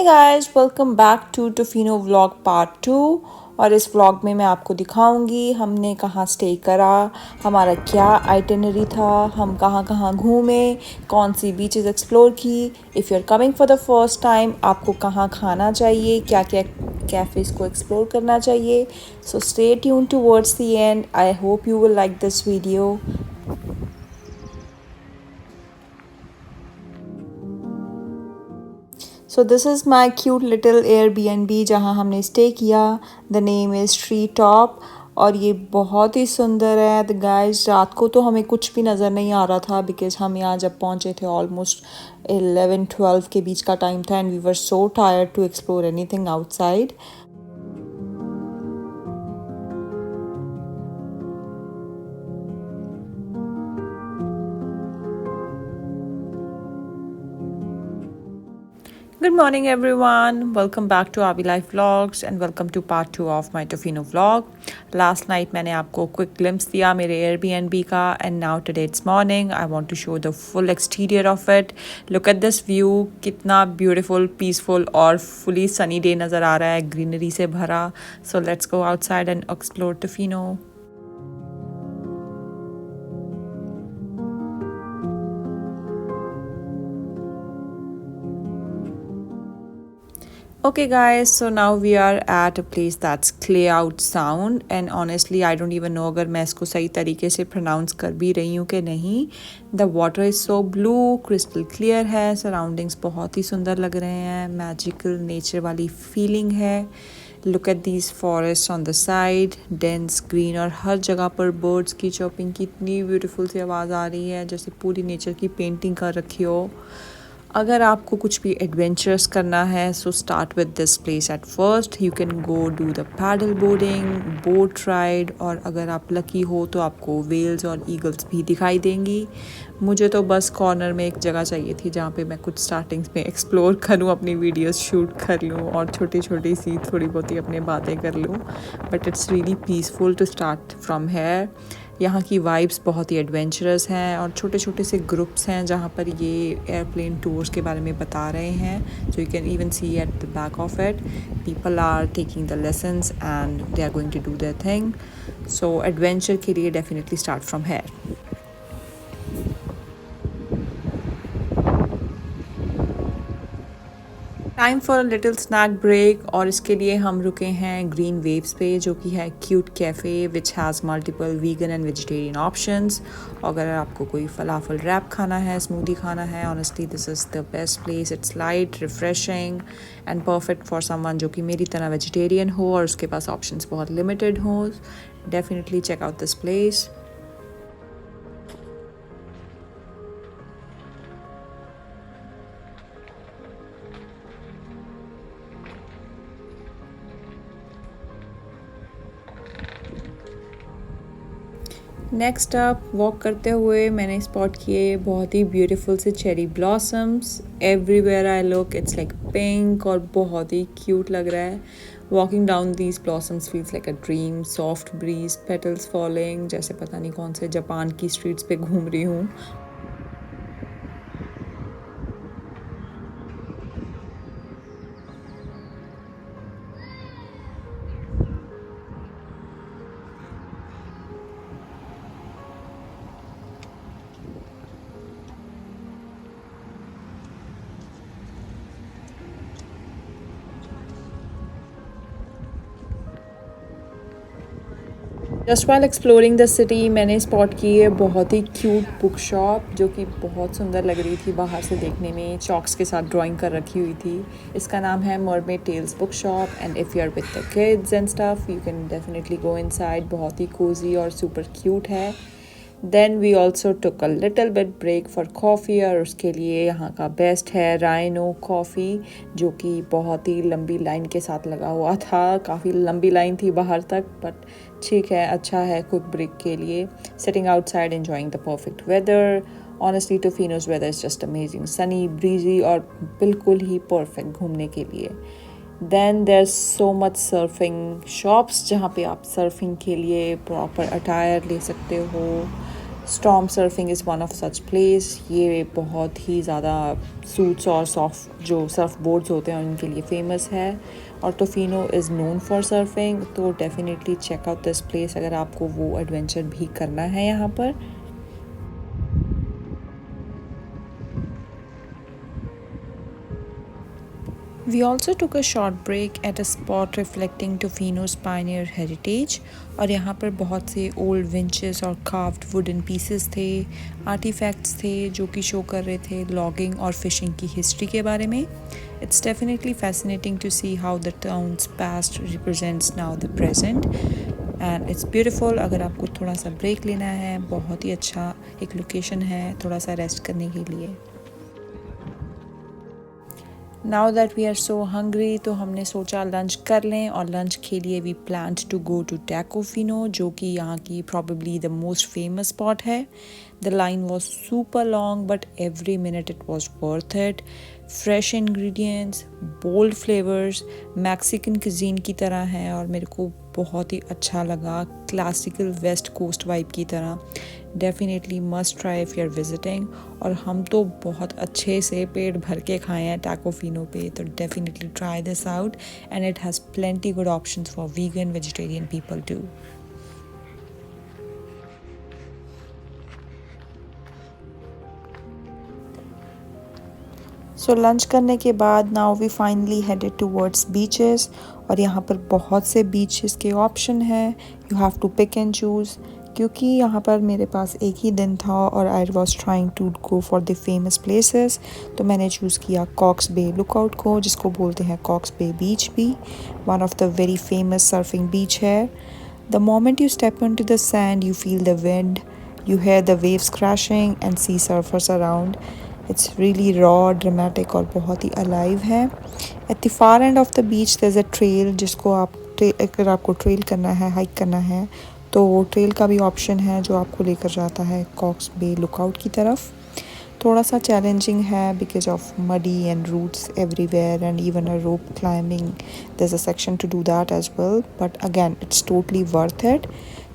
Hey guys, welcome back to Tofino vlog part 2। और इस vlog में मैं आपको दिखाऊंगी हमने कहाँ स्टे करा, हमारा क्या आइटिनरी था, हम कहाँ कहाँ घूमे, कौन सी बीचेस एक्सप्लोर की। If you are coming for the first time, आपको कहाँ खाना चाहिए, क्या क्या कैफ़ेज़ को एक्सप्लोर करना चाहिए। So stay tune towards the end. I hope you will like this video. So this is my cute little Airbnb जहाँ हमने स्टे किया। The name is tree top और ये बहुत ही सुंदर है। द गाइस, रात को तो हमें कुछ भी नज़र नहीं आ रहा था बिकॉज हम यहाँ जब पहुँचे थे ऑलमोस्ट 11-12 के बीच का टाइम था and we were so tired to explore anything outside. Good morning everyone, welcome back to Avi Life Vlogs and welcome to part 2 of my Tofino vlog. Last night मैंने आपको quick glimpse दिया मेरे Airbnb का and now today it's morning. I want to show the full exterior of it. Look at this view, कितना beautiful, peaceful और fully sunny day नज़र आ रहा है, greenery से भरा. So let's go outside and explore Tofino. Okay guys, so now we are at a place that's Claywood Sound and honestly I don't even know अगर मैं इसको सही तरीके से pronounce कर भी रही हूँ कि नहीं. The water is so blue, crystal clear है, surroundings बहुत ही सुंदर लग रहे हैं, magical nature वाली feeling है. Look at these forests on the side, dense green और हर जगह पर birds की chirping की इतनी beautiful सी आवाज़ आ रही है जैसे पूरी nature की painting कर रखी हो. अगर आपको कुछ भी एडवेंचरस करना है so start with this place at first. You can go do the paddle boarding, boat ride और अगर आप लकी हो तो आपको वेल्स और ईगल्स भी दिखाई देंगी. मुझे तो बस कॉर्नर में एक जगह चाहिए थी जहाँ पे मैं कुछ स्टार्टिंग्स में एक्सप्लोर करूँ, अपनी वीडियोस शूट कर लूँ और छोटी छोटी सी थोड़ी बहुती अपनी बातें कर लूँ. But it's really peaceful to start from here. यहाँ की वाइब्स बहुत ही एडवेंचरस हैं और छोटे छोटे से ग्रुप्स हैं जहाँ पर ये एयरप्लेन टूर्स के बारे में बता रहे हैं. So you can even see at the back of it people are taking the lessons and they are going to do their thing. So adventure के लिए definitely start from here. Time for a little snack break और इसके लिए हम रुके हैं green waves पे जो कि है cute cafe which has multiple vegan and vegetarian options. अगर आपको कोई फलाफल रैप खाना है, स्मूदी खाना है, honestly this is the best place. It's light, refreshing and perfect for someone जो कि मेरी तरह वेजिटेरियन हो और उसके पास ऑप्शंस बहुत लिमिटेड हो. Definitely check out this place. Next up walk करते हुए मैंने स्पॉट किए बहुत ही ब्यूटीफुल से cherry blossoms. Everywhere I look it's like pink और बहुत ही क्यूट लग रहा है. Walking down these blossoms feels like a dream. Soft bridge, petals falling, जैसे पता नहीं कौन से जापान की स्ट्रीट्स पे घूम रही हूँ. Just while exploring the city मैंने स्पॉट की है बहुत ही क्यूट बुक शॉप जो कि बहुत सुंदर लग रही थी बाहर से देखने में. चॉक्स के साथ ड्राइंग कर रखी हुई थी. इसका नाम है mermaid tales book shop and if you are with the kids and stuff you can definitely go inside. बहुत ही कोजी और सुपर क्यूट है. Then we also took a little bit break for coffee और उसके लिए यहाँ का best है राइनो कॉफ़ी जो कि बहुत ही लंबी लाइन के साथ लगा हुआ था. काफ़ी लंबी लाइन थी बाहर तक बट ठीक है, अच्छा है क्विक ब्रेक के लिए. Sitting outside enjoying the perfect weather. Honestly Tofino's weather is just amazing, sunny, breezy और बिल्कुल ही परफेक्ट घूमने के लिए. Then there so much surfing shops जहाँ पे आप सर्फिंग के लिए प्रॉपर अटायर ले सकते हो. Storm surfing is one of such place. ये बहुत ही ज़्यादा सूट्स और सॉफ्ट जो सर्फ बोर्ड्स होते हैं उनके लिए फेमस है, और Tofino is known for surfing. तो definitely check out this place अगर आपको वो एडवेंचर भी करना है यहाँ पर। We also took a short break at a spot reflecting Tofino's pioneer heritage, और यहाँ पर बहुत से ओल्ड विंचेस और carved wooden pieces थे, आर्टिफैक्ट्स थे जो कि शो कर रहे थे लॉगिंग और फिशिंग की हिस्ट्री के बारे में। It's definitely fascinating to see how the town's past represents now the present, and it's beautiful। अगर आपको थोड़ा सा ब्रेक लेना है, बहुत ही अच्छा एक लोकेशन है थोड़ा सा रेस्ट करने के लिए। Now that we are so hungry, तो हमने सोचा लंच कर लें, और लंच के लिए we plan to go to Tacofino, जो कि यहाँ की probably the most famous spot है। The line was super long but every minute it was worth it. Fresh ingredients, bold flavours, Mexican cuisine की तरह है, और मेरे को बहुत ही अच्छा लगा, क्लासिकल वेस्ट कोस्ट वाइब की तरह। Definitely must try if you are visiting. और हम तो बहुत अच्छे से पेट भर के खाए हैं टैकोफिनो पे, तो definitely try this out, and it has plenty good options for vegan vegetarian people too. So lunch करने के बाद now we finally headed towards beaches, और यहाँ पर बहुत से बीचेस के ऑप्शन हैं। You have to pick and choose, क्योंकि यहाँ पर मेरे पास एक ही दिन था और I was trying to go for the famous places, तो मैंने चूज़ किया कॉक्स बे लुकआउट को, जिसको बोलते हैं कॉक्स बे बीच भी। One of the very famous surfing beach है। The moment you step into the sand you feel the wind, you hear the waves crashing and see surfers around. It's really raw, dramatic और बहुत ही alive है। At the far end of the beach there's a trail, जिसको अगर आपको trail करना है, hike करना है, तो ट्रेल का भी ऑप्शन है जो आपको लेकर जाता है कॉक्स बे लुकआउट की तरफ। थोड़ा सा चैलेंजिंग है because of muddy and roots everywhere and even a rope climbing, there is a section to do that as well, but again it's totally worth it.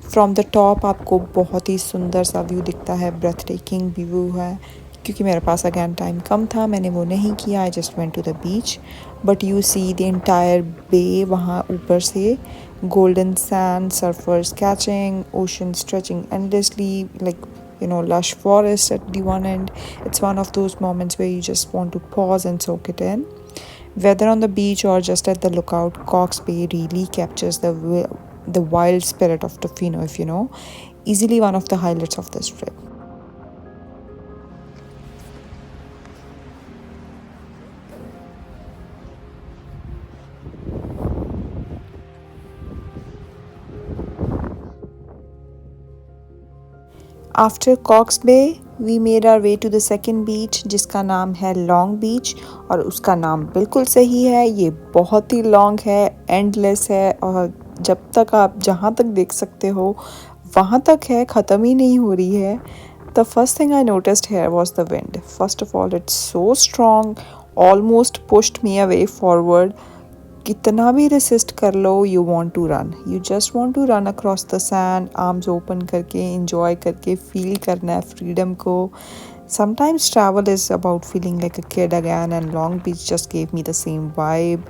From the top आपको बहुत ही सुंदर सा view दिखता है, breath taking view है। क्योंकि मेरे पास again time कम था, मैंने वो नहीं किया, I just went to the beach, but you see the entire bay वहाँ ऊपर से, golden sand, surfers catching, ocean stretching endlessly, like lush forest at the one end. It's one of those moments where you just want to pause and soak it in. Whether on the beach or just at the lookout, Cox Bay really captures the wild spirit of Tofino, if you know. Easily one of the highlights of this trip. After Cox Bay we made our way to the second beach, जिसका नाम है Long Beach, और उसका नाम बिल्कुल सही है, ये बहुत ही लॉन्ग है, एंडलेस है, और जब तक आप जहाँ तक देख सकते हो वहाँ तक है, ख़त्म ही नहीं हो रही है। The first thing I noticed here was the wind. First of all it's so strong, almost pushed me away forward. कितना भी रेसिस्ट कर लो, you want to run, you just want to run across the sand, arms open करके enjoy करके feel करना है freedom को। Sometimes travel is about feeling like a kid again, and long beach just gave me the same vibe.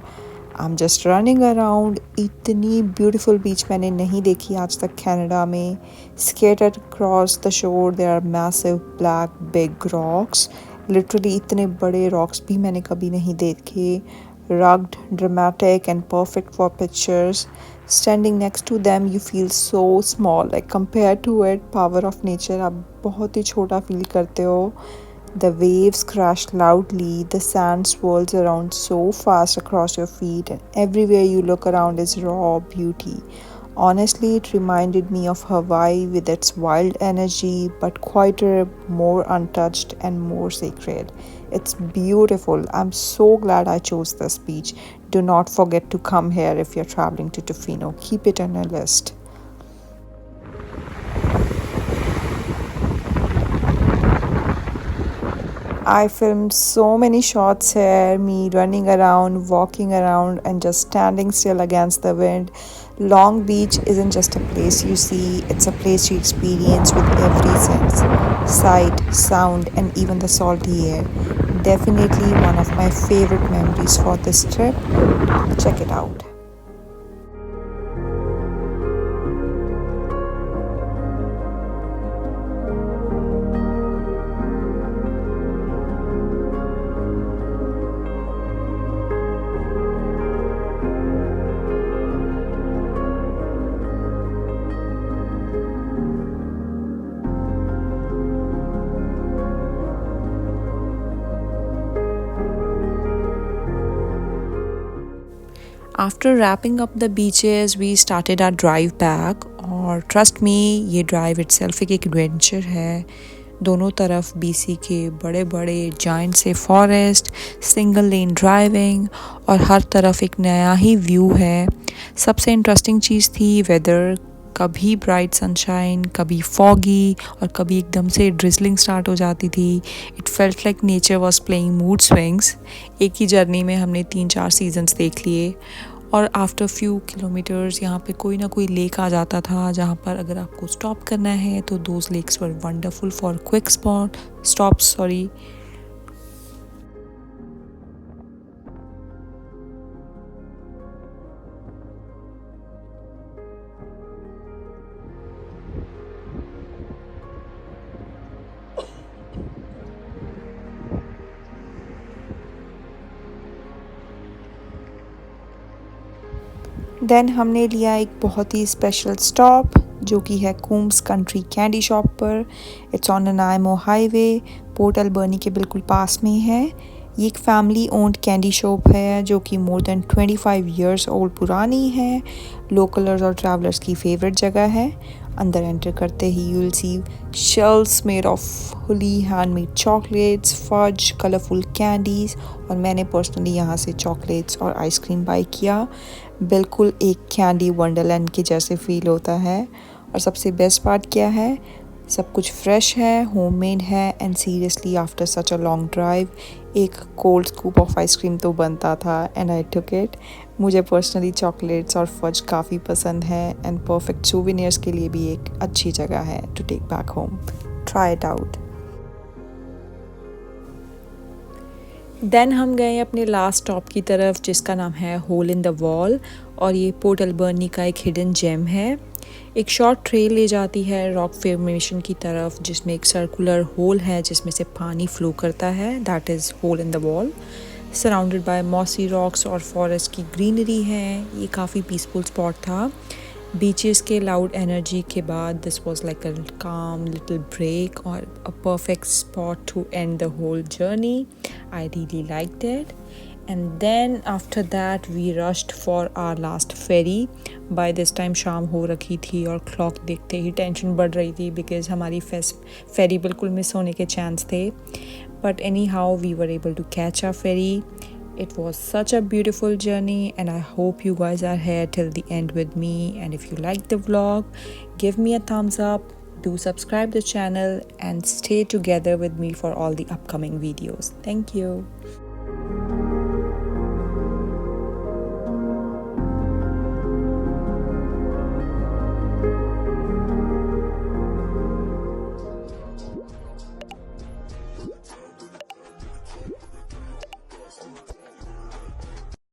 I am just running around. इतनी beautiful beach मैंने नहीं देखी आज तक कनाडा में। Scattered across the shore there are massive black big rocks, literally इतने बड़े rocks भी मैंने कभी नहीं देखे। Rugged, dramatic and perfect for pictures. Standing next to them you feel so small, like compared to it, power of nature, आप बहुत ही छोटा feel करते हो। The waves crash loudly, the sand swirls around so fast across your feet, and everywhere you look around is raw beauty. Honestly, it reminded me of Hawaii with its wild energy, but quieter, more untouched, and more sacred. It's beautiful. I'm so glad I chose this beach. Do not forget to come here if you're traveling to Tofino. Keep it on your list. I filmed so many shots here, me running around, walking around, and just standing still against the wind, Long Beach isn't just a place you see, it's a place you experience with every sense: sight, sound, and even the salty air. Definitely one of my favorite memories for this trip. Check it out. After wrapping up the beaches, we started our drive back. और trust me, ये drive itself एक adventure है। दोनों तरफ BC के बड़े बड़े giant से फॉरेस्ट, सिंगल लेन ड्राइविंग, और हर तरफ एक नया ही व्यू है। सबसे इंटरेस्टिंग चीज़ थी वेदर। कभी ब्राइट सनशाइन, कभी फॉगी, और कभी एकदम से ड्रिजलिंग स्टार्ट हो जाती थी। It felt like nature was playing mood swings. एक ही जर्नी में हमने 3-4 सीजन्स देख लिए। और आफ्टर फ्यू किलोमीटर्स यहाँ पे कोई ना कोई लेक आ जाता था जहाँ पर अगर आपको स्टॉप करना है तो those lakes were wonderful for quick stops. Then हमने लिया एक बहुत ही स्पेशल स्टॉप जो कि है कूम्स कंट्री कैंडी शॉप पर। इट्स ऑन ननाइमो हाईवे, पोर्ट अल्बर्नी के बिल्कुल पास में है। ये एक फैमिली ओन्ड कैंडी शॉप है जो कि मोर देन 25 इयर्स ओल्ड पुरानी है। लोकलर्स और ट्रैवलर्स की फेवरेट जगह है। अंदर एंटर करते ही you will see shelves made of fully handmade chocolates, fudge, colourful candies, और मैंने पर्सनली यहाँ से चॉकलेट्स और आइसक्रीम बाई किया। बिल्कुल एक कैंडी वंडरलैंड के जैसे फील होता है। और सबसे बेस्ट पार्ट क्या है, सब कुछ फ्रेश है, होममेड है, and seriously after such a long drive एक कोल्ड स्कूप ऑफ आइसक्रीम तो बनता था, एंड आई टुक इट। मुझे पर्सनली चॉकलेट्स और फज काफ़ी पसंद है, एंड परफेक्ट सूवेनियर्स के लिए भी एक अच्छी जगह है to take back home. Try it out. Then हम गए अपने लास्ट स्टॉप की तरफ जिसका नाम है होल इन द वॉल, और ये पोर्ट अल्बर्नी का एक हिडन जेम है। एक शॉर्ट ट्रेल ले जाती है रॉक फॉर्मेशन की तरफ जिसमें एक सर्कुलर होल है जिसमें से पानी फ्लो करता है, that is hole in the wall. Surrounded by mossy rocks और फॉरेस्ट की ग्रीनरी है। ये काफ़ी पीसफुल स्पॉट था। बीचेस के लाउड एनर्जी के बाद दिस वाज लाइक अ काम लिटिल ब्रेक और a perfect spot to end the whole journey. I really liked it. And then after that we rushed for our last ferry. By this time शाम हो रखी थी और clock देखते ही tension बढ़ रही थी बिकॉज हमारी फेरी बिल्कुल मिस होने के चांस थे। But anyhow we were able to catch our ferry. It was such a beautiful journey and I hope you guys are here till the end with me. And if you liked the vlog, give me a thumbs up, do subscribe the channel and stay together with me for all the upcoming videos. Thank you.